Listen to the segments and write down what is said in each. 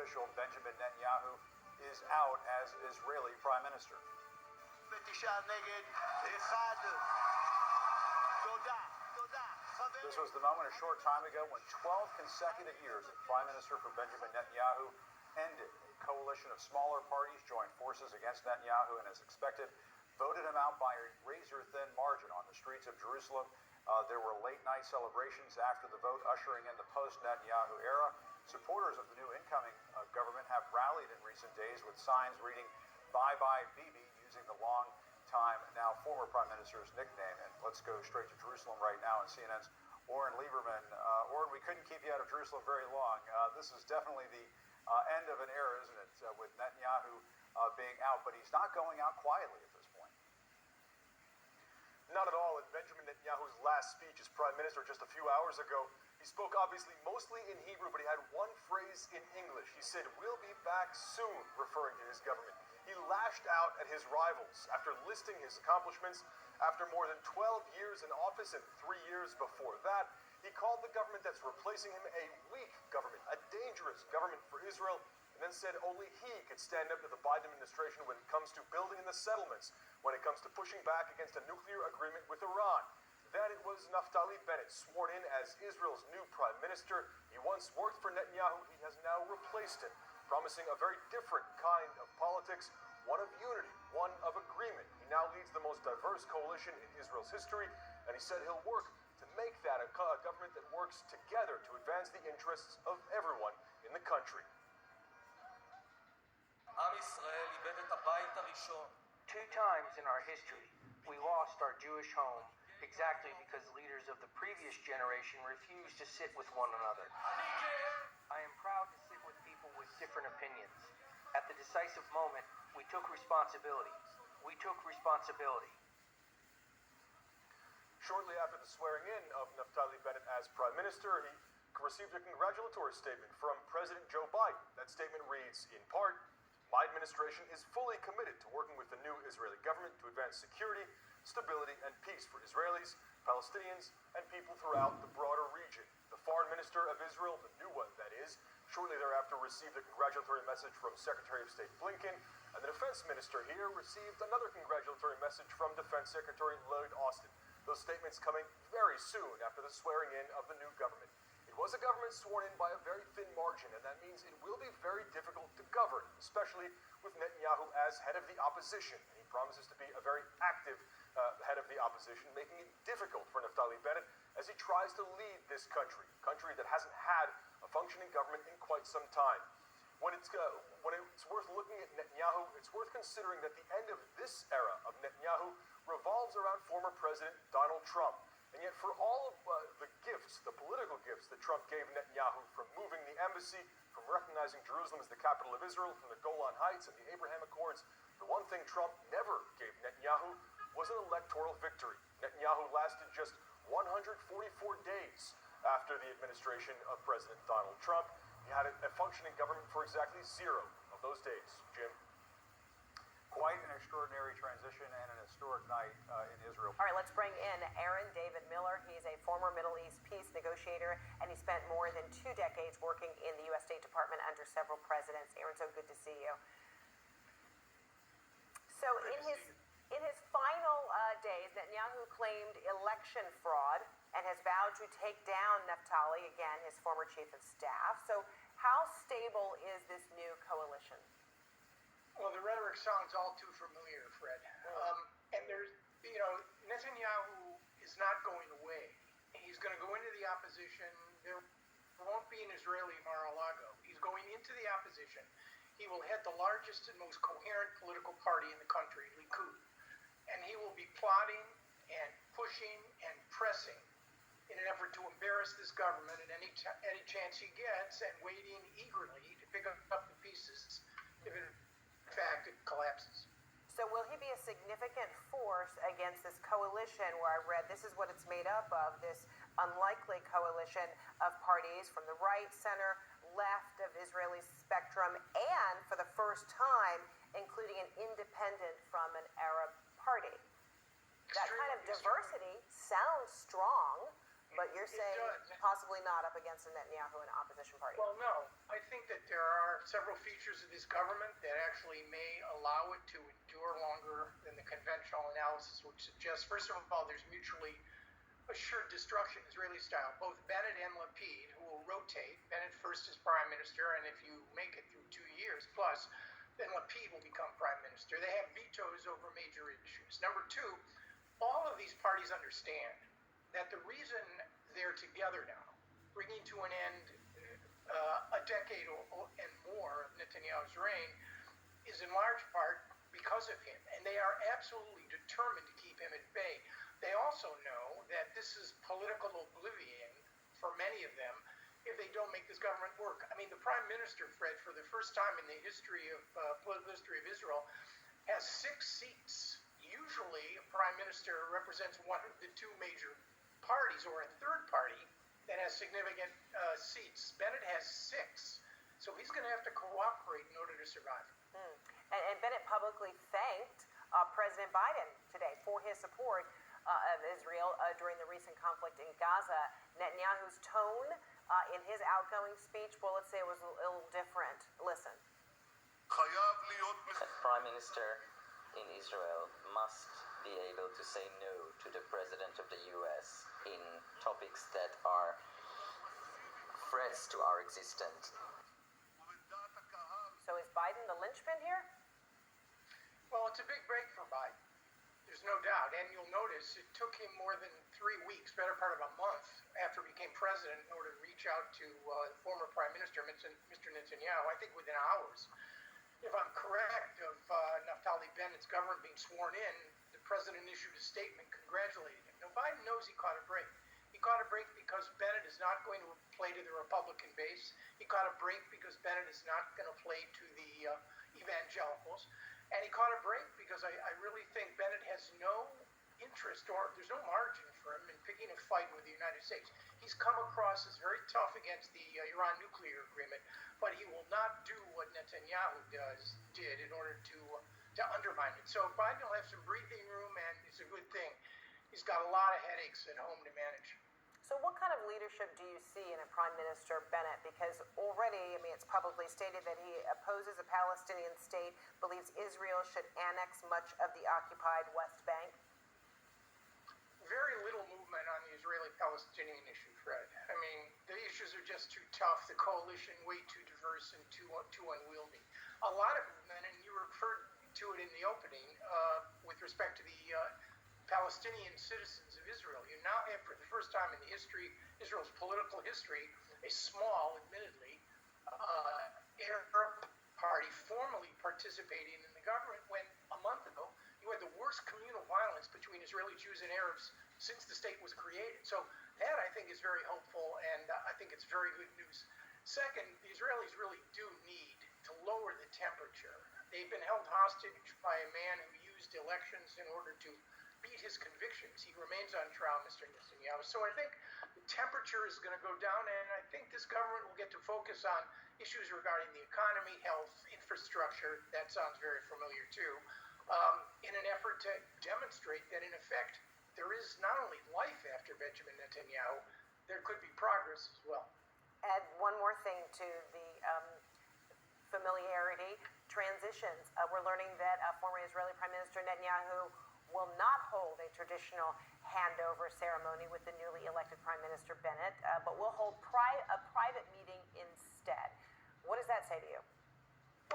official Benjamin Netanyahu is out as Israeli Prime Minister. This was the moment a short time ago when 12 consecutive years of Prime Minister for Benjamin Netanyahu ended. A coalition of smaller parties joined forces against Netanyahu and, as expected, voted him out by a razor-thin margin on the streets of Jerusalem. There were late-night celebrations after the vote, ushering in the post-Netanyahu era. Supporters of the new incoming government have rallied in recent days with signs reading, "Bye bye Bibi," using the long-time, now former Prime Minister's nickname. And let's go straight to Jerusalem right now in CNN's Oren Lieberman. Oren, we couldn't keep you out of Jerusalem very long. This is definitely the end of an era, isn't it, with Netanyahu being out, but he's not going out quietly at this point. Not at all. In Benjamin Netanyahu's last speech as Prime Minister just a few hours ago, he spoke obviously mostly in Hebrew, but he had one phrase in English. He said, "We'll be back soon," referring to his government. He lashed out at his rivals after listing his accomplishments. After more than 12 years in office and 3 years before that, he called the government that's replacing him a weak government, a dangerous government for Israel, and then said only he could stand up to the Biden administration when it comes to building in the settlements, when it comes to pushing back against a nuclear agreement with Iran. Then it was Naftali Bennett sworn in as Israel's new prime minister. He once worked for Netanyahu. He has now replaced him, promising a very different kind of politics, one of unity, one of agreement. He now leads the most diverse coalition in Israel's history, and he said he'll work to make that a government that works together to advance the interests of everyone in the country. Two times in our history, we lost our Jewish home exactly because leaders of the previous generation refused to sit with one another. I am proud to sit with people with different opinions. At the decisive moment, we took responsibility. We took responsibility. Shortly after the swearing in of Naftali Bennett as Prime Minister, he received a congratulatory statement from President Joe Biden. That statement reads, in part, "My administration is fully committed to working with the new Israeli government to advance security, stability, and peace for Israelis, Palestinians, and people throughout the broader region." The Foreign Minister of Israel, the new one that is, shortly thereafter received a congratulatory message from Secretary of State Blinken, and the Defense Minister here received another congratulatory message from Defense Secretary Lloyd Austin. Those statements coming very soon after the swearing in of the new government. It was a government sworn in by a very thin margin, and that means it will be very difficult to govern, especially with Netanyahu as head of the opposition. And he promises to be a very active head of the opposition, making it difficult for Naftali Bennett as he tries to lead this country, a country that hasn't had a functioning government in quite some time. When it's worth looking at Netanyahu, it's worth considering that the end of this era of Netanyahu revolves around former President Donald Trump. And yet for all of the gifts, the political gifts that Trump gave Netanyahu, from moving the embassy, from recognizing Jerusalem as the capital of Israel, from the Golan Heights and the Abraham Accords, the one thing Trump never gave Netanyahu was an electoral victory. Netanyahu lasted just 144 days after the administration of President Donald Trump. He had a functioning government for exactly 0 of those days. Jim? Quite an extraordinary transition and an historic night in Israel. All right, let's bring in Aaron David Miller. He's a former Middle East peace negotiator, and he spent more than 2 decades working in the U.S. State Department under several presidents. Aaron, so good to see you. So in his final days, Netanyahu claimed election fraud and has vowed to take down Naftali, again, his former chief of staff. So how stable is this new coalition? Well, the rhetoric sounds all too familiar, Fred. And there's, Netanyahu is not going away. He's going to go into the opposition. There won't be an Israeli Mar-a-Lago. He's going into the opposition. He will head the largest and most coherent political party in the country, Likud. And he will be plotting and pushing and pressing in an effort to embarrass this government at any chance he gets, and waiting eagerly to pick up the pieces if in fact it collapses. So will he be a significant force against this coalition where I read this is what it's made up of, this unlikely coalition of parties from the right, center, left of Israeli spectrum, and for the first time, including an independent from an Arab party? That kind of diversity sounds strong, but you're saying possibly not up against a Netanyahu and opposition party. Well, no. I think that there are several features of this government that actually may allow it to endure longer than the conventional analysis would suggest. First of all, there's mutually assured destruction, Israeli style. Both Bennett and Lapid, who will rotate, Bennett first as prime minister, and if you make it through 2 years plus, then Lapid will become prime minister. They have vetoes over major issues. Number two, all of these parties understand that the reason they're together now, bringing to an end a decade and more of Netanyahu's reign, is in large part because of him, and they are absolutely determined to keep him at bay. They also know that this is political oblivion for many of them if they don't make this government work. I mean, the prime minister, Fred, for the first time in the history of political history of Israel, has 6 seats. Usually, a prime minister represents one of the 2 major parties or a third party that has significant seats. Bennett has 6, so he's going to have to cooperate in order to survive. And Bennett publicly thanked President Biden today for his support of Israel during the recent conflict in Gaza. Netanyahu's tone in his outgoing speech, well, let's say it was a little different. Listen. A prime minister in Israel must be able to say no to the president of the US in topics that are threats to our existence. So is Biden the linchpin here? Well, it's a big break for Biden. There's no doubt. And you'll notice it took him more than 3 weeks, better part of a month, after he became president in order to reach out to the former prime minister, Mr. Netanyahu, I think within hours. If I'm correct, of Naftali Bennett's government being sworn in, the president issued a statement congratulating him. Now, Biden knows he caught a break. He caught a break because Bennett is not going to play to the Republican base. He caught a break because Bennett is not going to play to the evangelicals. And he caught a break because I really think Bennett has no interest, or there's no margin for him in picking a fight with the United States. He's come across as very tough against the Iran nuclear agreement, but he will not do what Netanyahu did in order to undermine it. So Biden will have some breathing room, and it's a good thing. He's got a lot of headaches at home to manage. So what kind of leadership do you see in a Prime Minister Bennett? Because already, I mean, it's publicly stated that he opposes a Palestinian state, believes Israel should annex much of the occupied West Bank. Very little movement on the Israeli-Palestinian issue, Fred. I mean, the issues are just too tough. The coalition way too diverse and too unwieldy. A lot of movement, and you referred to it in the opening, with respect to the Palestinian citizens of Israel. You now have, for the first time in the history, Israel's political history, a small, admittedly, Arab party formally participating in the government when a month ago you had the worst communal violence between Israeli Jews and Arabs since the state was created. So that, I think, is very hopeful, and I think it's very good news. Second, the Israelis really do need to lower the temperature. They've been held hostage by a man who used elections in order to beat his convictions. He remains on trial, Mr. Netanyahu. So I think the temperature is going to go down, and I think this government will get to focus on issues regarding the economy, health, infrastructure. That sounds very familiar too, in an effort to demonstrate that, in effect, there is not only life after Benjamin Netanyahu, there could be progress as well. Add one more thing to the familiarity, transitions. We're learning that former Israeli Prime Minister Netanyahu will not hold a traditional handover ceremony with the newly elected Prime Minister Bennett, but will hold a private meeting instead. What does that say to you?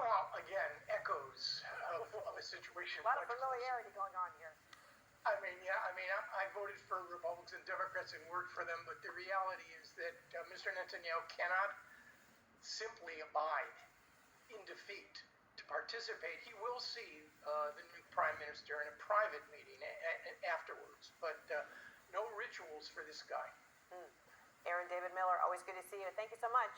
Well, again, echoes of a situation. A lot of familiarity going on here. I voted for Republicans and Democrats and worked for them, but the reality is that Mr. Netanyahu cannot simply abide in defeat to participate. He will see the new prime minister in a private meeting afterwards, but no rituals for this guy. Aaron David Miller, always good to see you. Thank you so much.